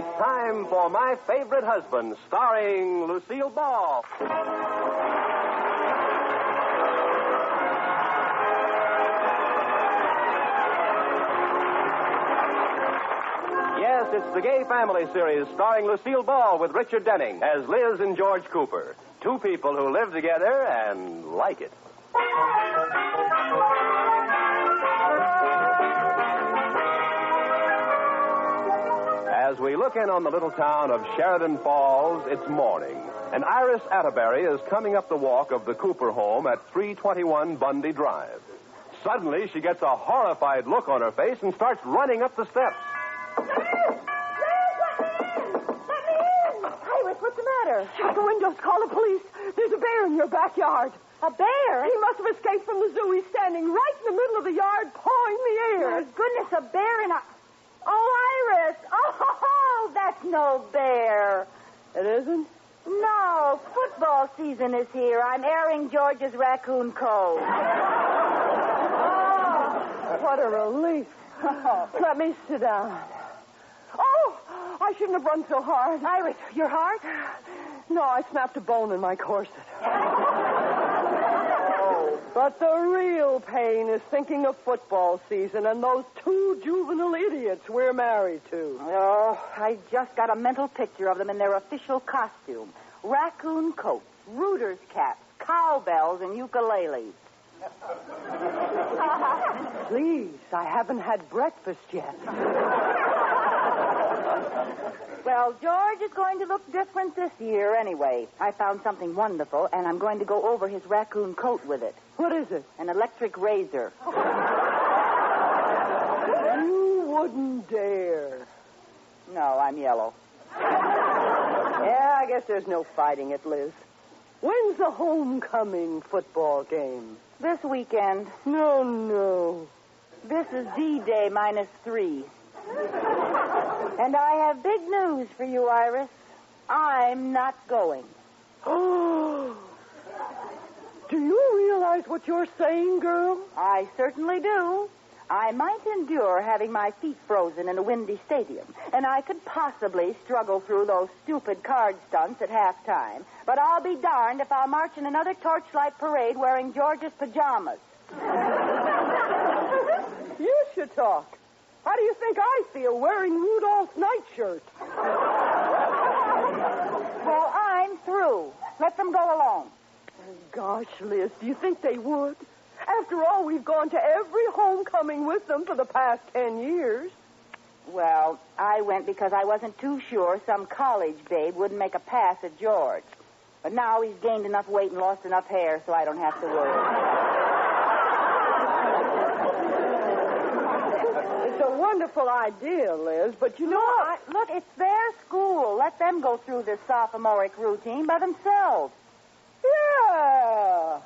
It's time for My Favorite Husband, starring Lucille Ball. Yes, it's the Gay Family series starring Lucille Ball with Richard Denning as Liz and George Cooper. Two people who live together and like it. As we look in on the little town of Sheridan Falls, it's morning, and Iris Atterbury is coming up the walk of the Cooper home at 321 Bundy Drive. Suddenly, she gets a horrified look on her face and starts running up the steps. What's the matter? Shut the windows. Call the police. There's a bear in your backyard. A bear? He must have escaped from the zoo. He's standing right in the middle of the yard, pawing the air. My goodness, a bear in a... Oh, Iris. Oh, that's no bear. It isn't? No, football season is here. I'm airing George's raccoon coat. Oh, what a relief. Let me sit down. Oh, I shouldn't have run so hard. Iris, your heart? No, I snapped a bone in my corset. Oh, but the real pain is thinking of football season and those two juvenile idiots we're married to. Oh, I just got a mental picture of them in their official costume. Raccoon coats, rooters caps, cowbells, and ukuleles. Please, I haven't had breakfast yet. Well, George is going to look different this year anyway. I found something wonderful, and I'm going to go over his raccoon coat with it. What is it? An electric razor. You wouldn't dare. No, I'm yellow. Yeah, I guess there's no fighting it, Liz. When's the homecoming football game? This weekend. No. This is D-Day -3. And I have big news for you, Iris. I'm not going. Do you realize what you're saying, girl? I certainly do. I might endure having my feet frozen in a windy stadium, and I could possibly struggle through those stupid card stunts at halftime, but I'll be darned if I'll march in another torchlight parade wearing George's pajamas. You should talk. How do you think I feel wearing Rudolph's nightshirt? Well, I'm through. Let them go alone. Gosh, Liz, do you think they would? After all, we've gone to every homecoming with them for the past 10 years. Well, I went because I wasn't too sure some college babe wouldn't make a pass at George. But now he's gained enough weight and lost enough hair, so I don't have to worry. It's a wonderful idea, Liz, but you know... Look, it's their school. Let them go through this sophomoric routine by themselves. Yeah.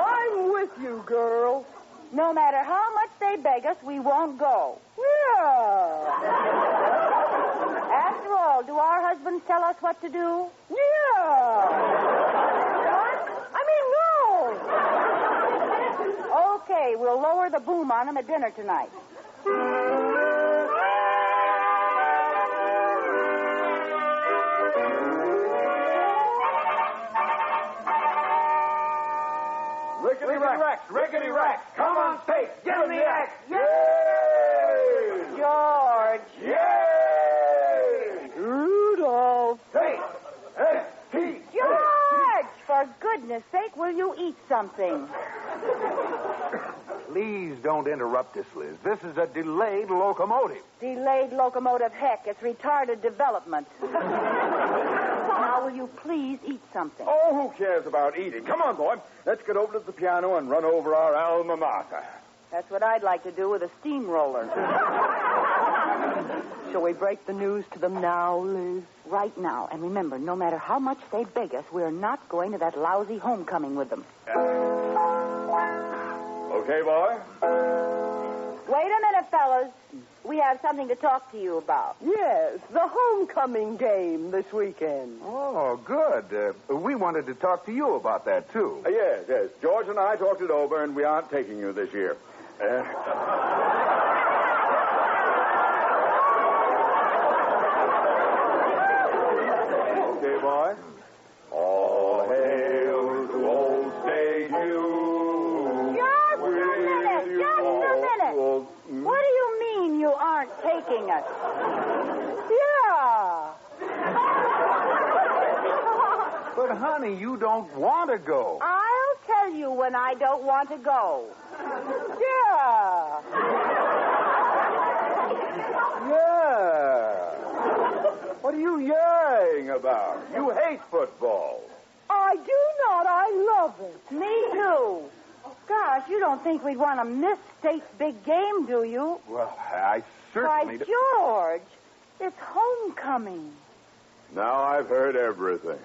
I'm with you, girl. No matter how much they beg us, we won't go. Yeah. After all, do our husbands tell us what to do? Yeah. I mean, no. Okay, we'll lower the boom on them at dinner tonight. Rickety Rex, come on stage, give him the axe. Yay! George. Yay! Rudolph. Hey, George! For goodness sake, will you eat something? Please don't interrupt us, Liz. This is a delayed locomotive. Delayed locomotive heck. It's retarded development. Now, will you please eat something? Oh, who cares about eating? Come on, boy. Let's get over to the piano and run over our alma mater. That's what I'd like to do with a steamroller. Shall we break the news to them now, Liz? Right now. And remember, no matter how much they beg us, we're not going to that lousy homecoming with them. Okay, boy? Wait a minute, fellas. We have something to talk to you about. Yes, the homecoming game this weekend. Oh, good. We wanted to talk to you about that, too. Yes. George and I talked it over, and we aren't taking you this year. aren't taking us. Yeah. But, honey, you don't want to go. I'll tell you when I don't want to go. Yeah. Yeah. What are you yaying about? You hate football. I do not. I love it. Me too. Gosh, you don't think we'd want to miss State's big game, do you? Well, I Why, certainly... George, it's homecoming. Now I've heard everything.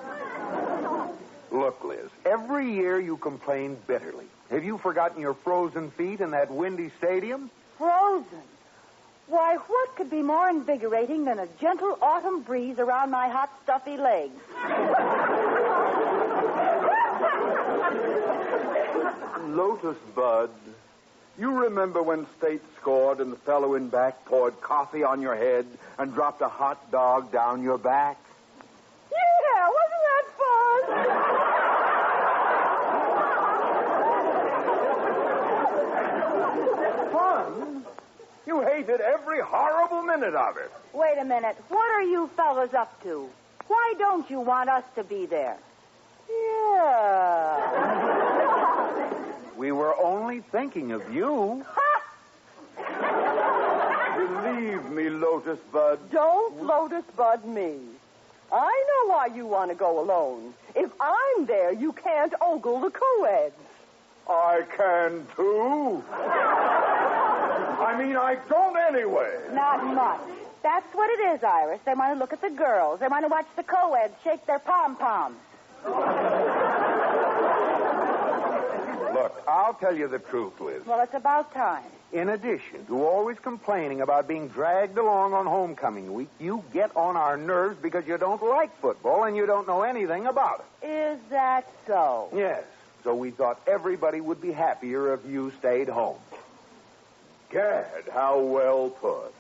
Look, Liz, every year you complain bitterly. Have you forgotten your frozen feet in that windy stadium? Frozen. Why, what could be more invigorating than a gentle autumn breeze around my hot, stuffy legs? Lotus Bud, you remember when State scored and the fellow in back poured coffee on your head and dropped a hot dog down your back? Yeah, wasn't that fun? Fun? You hated every horrible minute of it. Wait a minute. What are you fellas up to? Why don't you want us to be there? Yeah. We were only thinking of you. Believe me, Lotus Bud. Don't Lotus Bud me. I know why you want to go alone. If I'm there, you can't ogle the co-eds. I can, too. I mean, I don't anyway. Not much. That's what it is, Iris. They want to look at the girls. They want to watch the co-eds shake their pom-poms. Look, I'll tell you the truth, Liz. Well, it's about time. In addition to always complaining about being dragged along on homecoming week, you get on our nerves because you don't like football and you don't know anything about it. Is that so? Yes. So we thought everybody would be happier if you stayed home. Gad, how well put.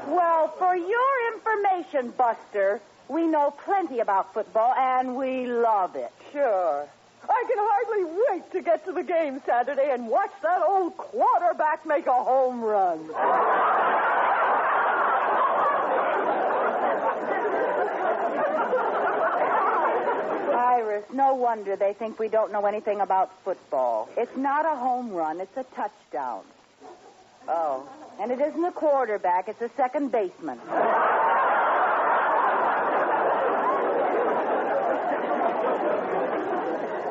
Well, for your information, Buster, we know plenty about football, and we love it. Sure. I can hardly wait to get to the game Saturday and watch that old quarterback make a home run. Iris, no wonder they think we don't know anything about football. It's not a home run, it's a touchdown. Oh. And it isn't a quarterback, it's a second baseman.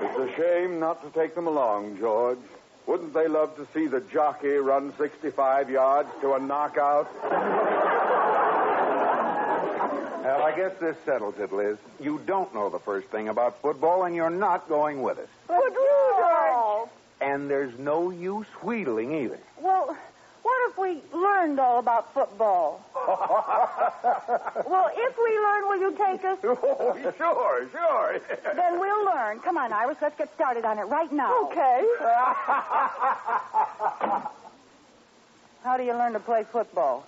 It's a shame not to take them along, George. Wouldn't they love to see the jockey run 65 yards to a knockout? Well, I guess this settles it, Liz. You don't know the first thing about football, and you're not going with us. But Rudolph! And there's no use wheedling either. Well, what if we learned all about football? Well, if we learn, will you take us? Oh, sure. Then we'll learn. Come on, Iris, let's get started on it right now. Okay. How do you learn to play football?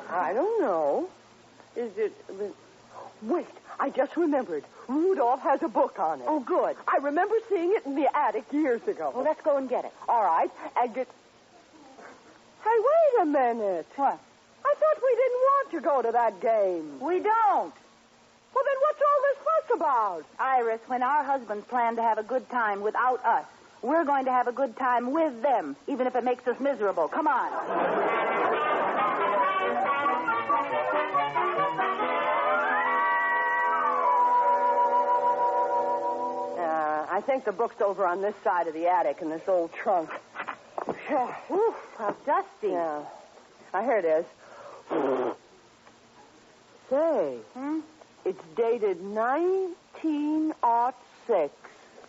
I don't know. Is it... Wait, I just remembered. Rudolph has a book on it. Oh, good. I remember seeing it in the attic years ago. Well, let's go and get it. All right, and get... Hey, wait a minute. What? I thought we didn't want to go to that game. We don't. Well, then what's all this fuss about? Iris, when our husbands plan to have a good time without us, we're going to have a good time with them, even if it makes us miserable. Come on. I think the book's over on this side of the attic in this old trunk. Oof, how dusty. Yeah. Here it is. Say, it's dated 1906.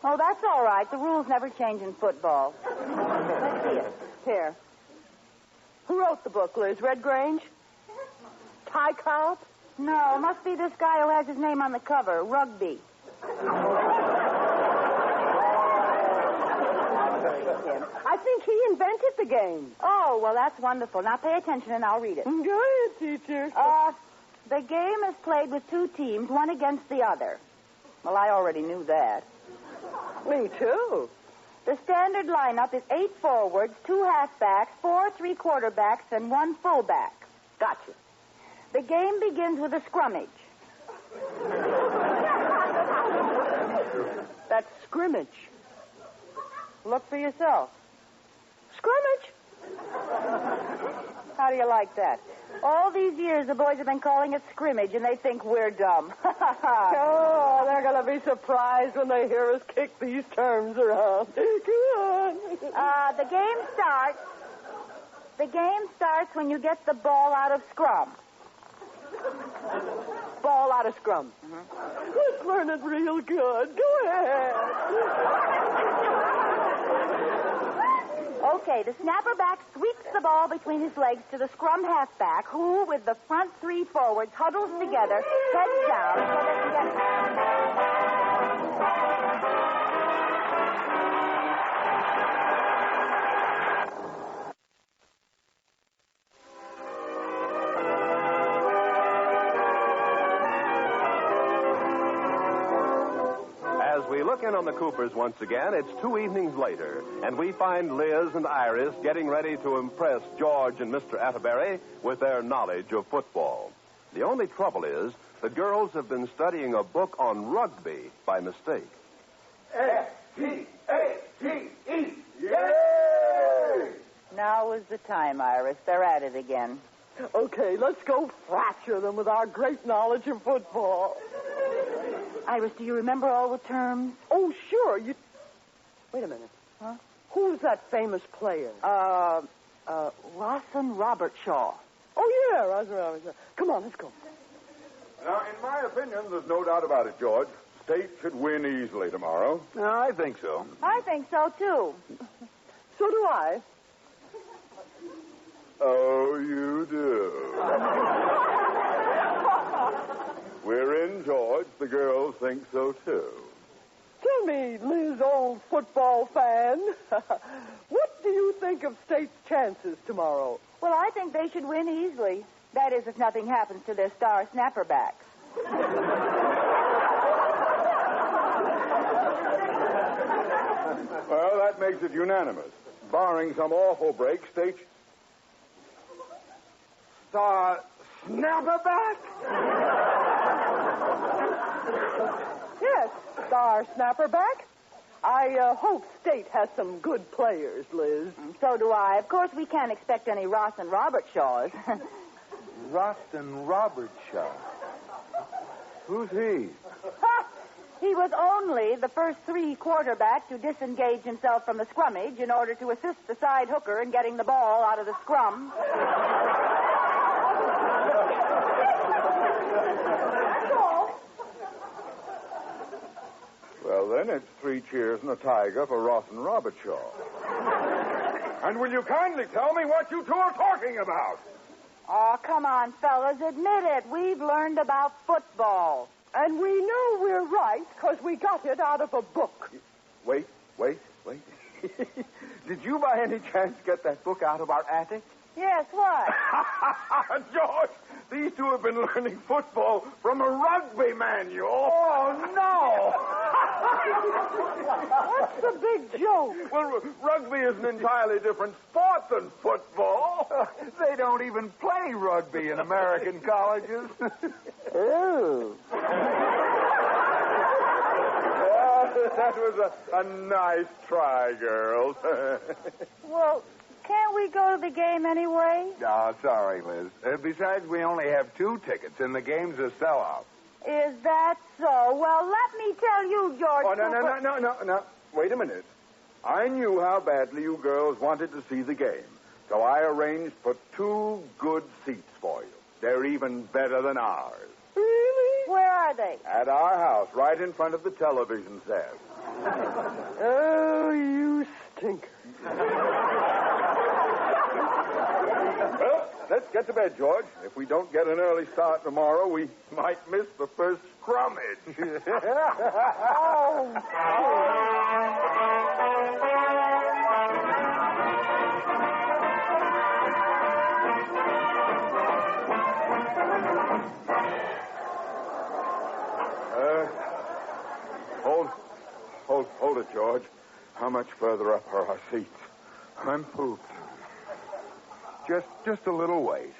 Oh, that's all right. The rules never change in football. Let's see it. Here. Who wrote the book, Liz? Red Grange? Ty Cobb? No, it must be this guy who has his name on the cover, Rugby. I think he invented the game. Oh, well, that's wonderful. Now pay attention and I'll read it. Go ahead, teacher. The game is played with two teams, one against the other. Well, I already knew that. Me too. The standard lineup is 8 forwards, 2 halfbacks, 4 three-quarterbacks, and 1 fullback. Gotcha. The game begins with a scrummage. That's scrimmage. Look for yourself. Scrimmage? How do you like that? All these years, the boys have been calling it scrimmage, and they think we're dumb. Oh, they're going to be surprised when they hear us kick these terms around. Come on. The game starts when you get the ball out of scrum. Ball out of scrum. Mm-hmm. Let's learn it real good. Go ahead. Okay, the snapper back sweeps the ball between his legs to the scrum halfback, who, with the front 3 forwards, huddles together, heads down, so they can get... As we look in on the Coopers once again, it's 2 evenings later, and we find Liz and Iris getting ready to impress George and Mr. Atterbury with their knowledge of football. The only trouble is the girls have been studying a book on rugby by mistake. S-T-A-T-E. Yay! Now is the time, Iris. They're at it again. Okay, let's go fracture them with our great knowledge of football. Iris, do you remember all the terms? Oh, sure. Wait a minute. Huh? Who's that famous player? Rawson Robert Shaw. Oh, yeah, Roger. Come on, let's go. Now, in my opinion, there's no doubt about it, George. State should win easily tomorrow. I think so. I think so, too. So do I. Oh, you do. We're in, George. The girls think so, too. Tell me, Liz, old football fan, what do you think of State's chances tomorrow? Well, I think they should win easily. That is, if nothing happens to their star snapper backs. Well, that makes it unanimous. Barring some awful break, State... Star snapperback? Yes, star snapperback. I hope State has some good players, Liz. So do I. Of course, we can't expect any Rawson Robert Shaws. Rawson Robert Shaw. Who's he? He was only the first 3 quarterback to disengage himself from the scrummage in order to assist the side hooker in getting the ball out of the scrum. Well, then it's 3 cheers and a tiger for Rawson Robert Shaw. And will you kindly tell me what you two are talking about? Oh, come on, fellas. Admit it. We've learned about football. And we know we're right because we got it out of a book. Wait. Did you by any chance get that book out of our attic? Yes, what? George, these two have been learning football from a rugby manual. Oh, no. What's the big joke? Well, rugby is an entirely different sport than football. They don't even play rugby in American colleges. Oh. That was a nice try, girls. Well, can't we go to the game anyway? No, sorry, Liz. Besides, we only have 2 tickets, and the game's a sellout. Is that so? Well, let me tell you, George. Oh, no. Wait a minute. I knew how badly you girls wanted to see the game, so I arranged for 2 good seats for you. They're even better than ours. Really? Where are they? At our house, right in front of the television set. Oh, you stinker. Well, let's get to bed, George. If we don't get an early start tomorrow, we might miss the first scrummage. Hold it, George. How much further up are our seats? I'm pooped. Just a little ways.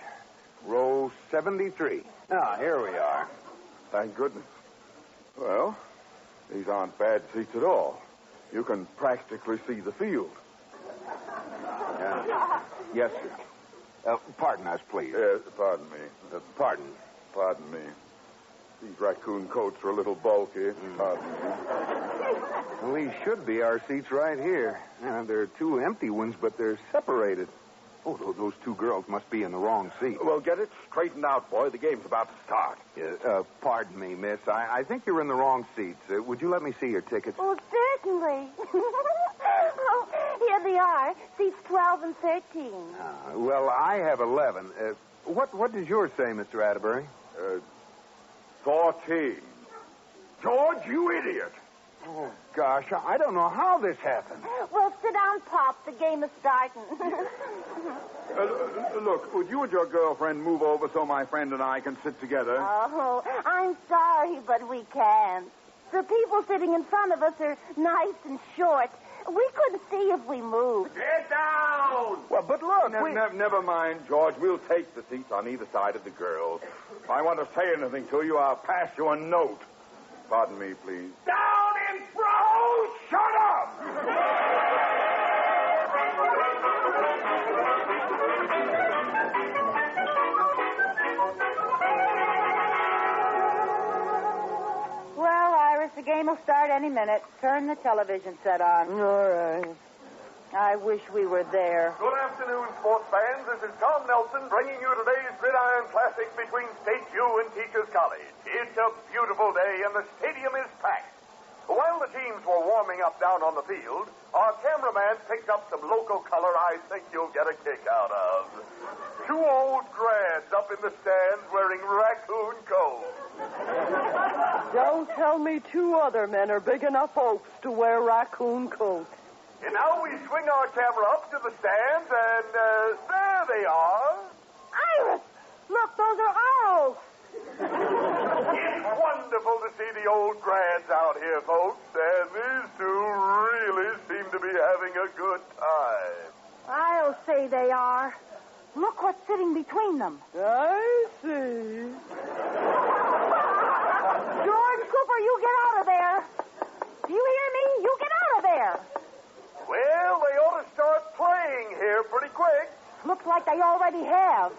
Row 73. Ah, here we are. Thank goodness. Well, these aren't bad seats at all. You can practically see the field. Yes, sir. Pardon us, please. Yes, pardon me. Pardon. Pardon me. These raccoon coats are a little bulky. Pardon me. Well, these should be our seats right here. There are two empty ones, but they're separated. Oh, those two girls must be in the wrong seat. Well, get it straightened out, boy. The game's about to start. Pardon me, miss. I think you're in the wrong seats. Would you let me see your tickets? Oh, certainly. Oh, here they are, seats 12 and 13. Well, I have 11. What does yours say, Mr. Atterbury? 14. George, you idiot. Oh, gosh, I don't know how this happened. Well, sit down, Pop. The game is starting. Look, would you and your girlfriend move over so my friend and I can sit together? Oh, I'm sorry, but we can't. The people sitting in front of us are nice and short. We couldn't see if we moved. Get down! Well, but look, Never mind, George. We'll take the seats on either side of the girls. If I want to say anything to you, I'll pass you a note. Pardon me, please. Down in front! Shut up! Well, Iris, the game will start any minute. Turn the television set on. All right. I wish we were there. Good afternoon, sports fans. This is Tom Nelson bringing you today's Gridiron Classic between State U and Teachers College. It's a beautiful day, and the stadium is packed. While the teams were warming up down on the field, our cameraman picked up some local color I think you'll get a kick out of. Two old grads up in the stands wearing raccoon coats. Don't tell me two other men are big enough folks to wear raccoon coats. And now we swing our camera up to the stands, and there they are. Iris, look, those are owls. It's wonderful to see the old grads out here, folks, and these two really seem to be having a good time. I'll say they are. Look what's sitting between them. I see. George Cooper, you get out of there. Do you hear me? You get out of there. Well, they ought to start playing here pretty quick. Looks like they already have.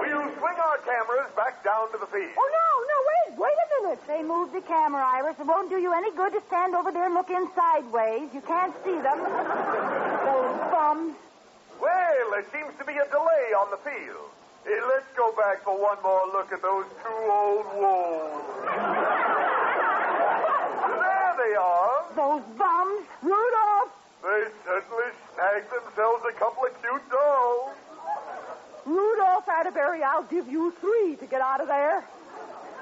We'll swing our cameras back down to the field. Oh, no, wait a minute. They moved the camera, Iris. It won't do you any good to stand over there and look in sideways. You can't see them. Those bums. Well, there seems to be a delay on the field. Let's go back for one more look at those two old wolves. There they are. Those bums. Rudolph! They certainly snagged themselves a couple of cute dolls. Rudolph Atterbury, I'll give you 3 to get out of there.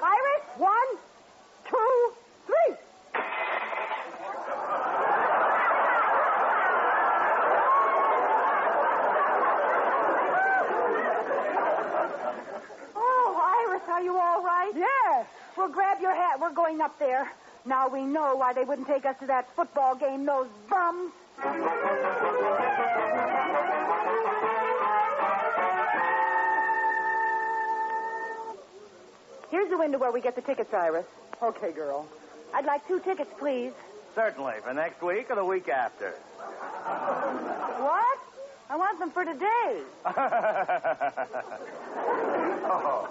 Iris, 1, 2, 3. Oh, Iris, are you all right? Yes. Well, grab your hat. We're going up there. Now we know why they wouldn't take us to that football game, those bums. Here's the window where we get the tickets, Iris. Okay, girl. I'd like 2 tickets, please. Certainly. For next week or the week after? What? I want them for today.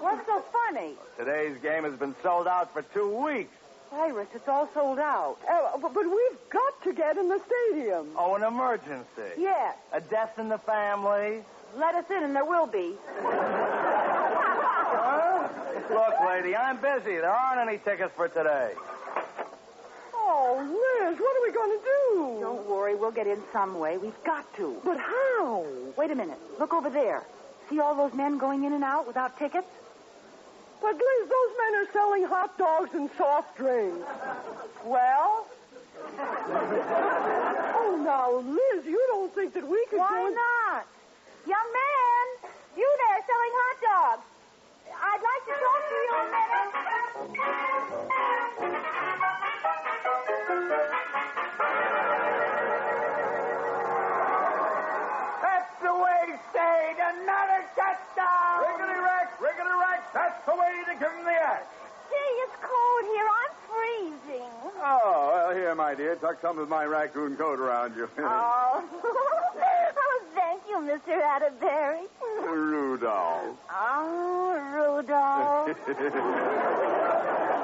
What's so funny? Today's game has been sold out for 2 weeks. Iris, it's all sold out. But we've got to get in the stadium. Oh, an emergency. Yes. A death in the family. Let us in, and there will be. Look, lady, I'm busy. There aren't any tickets for today. Oh, Liz, what are we going to do? Don't worry, we'll get in some way. We've got to. But how? Wait a minute. Look over there. See all those men going in and out without tickets? But, Liz, those men are selling hot dogs and soft drinks. Well? Oh, now, Liz, you don't think that we could Why not? Young man, you there selling hot dogs. I'd like to talk to you a minute. That's the way, Spade. Another touchdown. Riggedy rack. That's the way to give him the axe. Gee, it's cold here. I'm freezing. Oh, well, here, my dear. Tuck some of my raccoon coat around you. Oh. Oh, thank you, Mr. Atterbury. Rudolph. Oh, Rudolph.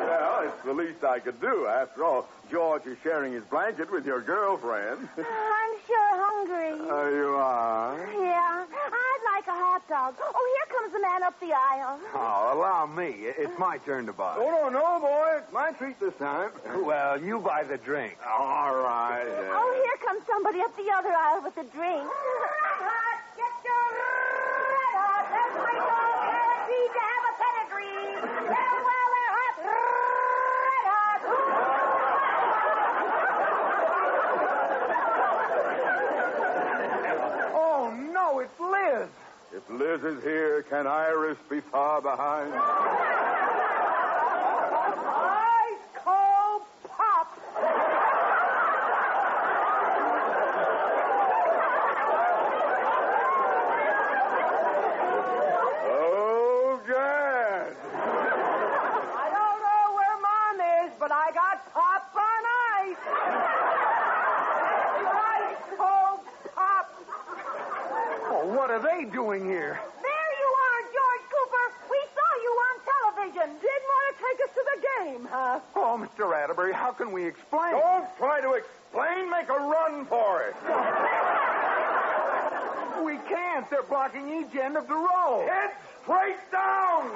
Well, it's the least I could do. After all, George is sharing his blanket with your girlfriend. I'm sure hungry. You are? Yeah, I'd like a hot dog. Oh, here comes the man up the aisle. Oh, allow me. It's my turn to buy. Oh, no, boy. It's my treat this time. Well, you buy the drink. All right. Oh, here comes somebody up the other aisle with a drink. Red Hot, get your Red Hot. That's my dog, guaranteed to have a pedigree. They're well, they're hot. Red Hot. Oh, no, it's Liz. If Liz is here, can Iris be far behind? Ice cold pop. Oh, Gad. I don't know where Mom is, but I got pop on ice. Ice cold pop. Oh, what are they doing here? There you are, George Cooper. We saw you on television. Didn't want to take us to the game, huh? Oh, Mr. Atterbury, how can we explain? Don't try to explain. Make a run for it. We can't. They're blocking each end of the row. Head straight down.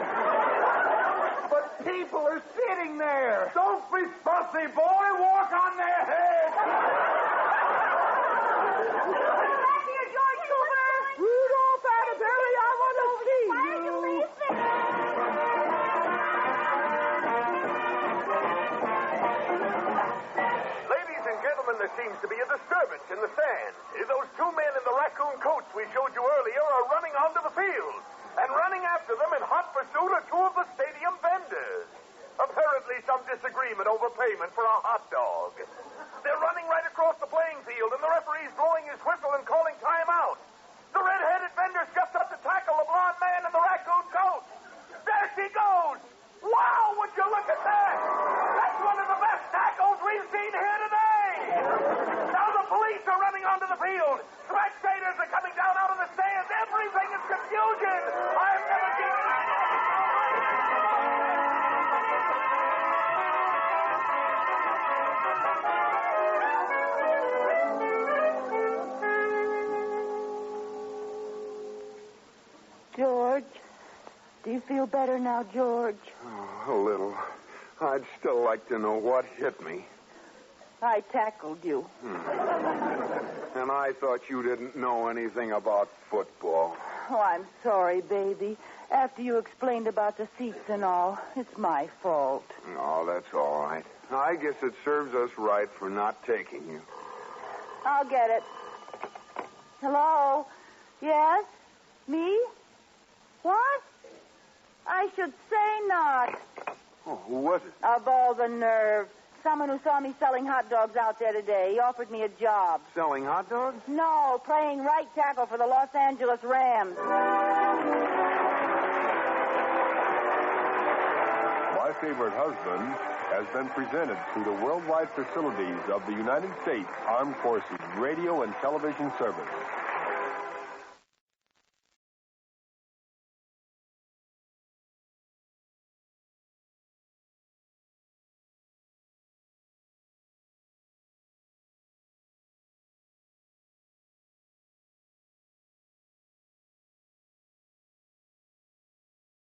But people are sitting there. Don't be fussy, boy. Walk on their heads. Back here, George Cooper. Rudolph Atterbury, I want to see you. Ladies and gentlemen, there seems to be a disturbance in the stands. Those two men in the raccoon coats we showed you earlier are running onto the field. And running after them in hot pursuit are two of the stadium vendors. Apparently some disagreement over payment for a hot dog. They're running right across the playing field, and the referee's blowing his whistle and calling timeout. The red-headed vendor steps up to tackle the blonde man in the raccoon coat. There she goes! Wow, would you look at that? That's one of the best tackles we've seen here today! Now the police are running onto the field. Spectators are coming down out of the stands. Everything is confusion. I've never seen George, do you feel better now, George? Oh, a little. I'd still like to know what hit me. I tackled you. And I thought you didn't know anything about football. Oh, I'm sorry, baby. After you explained about the seats and all, it's my fault. Oh, that's all right. I guess it serves us right for not taking you. I'll get it. Hello? Yes? Me? What? I should say not. Oh, who was it? Of all the nerve. Someone who saw me selling hot dogs out there today. He offered me a job. Selling hot dogs? No, playing right tackle for the Los Angeles Rams. My Favorite Husband has been presented through the worldwide facilities of the United States Armed Forces Radio and Television Service.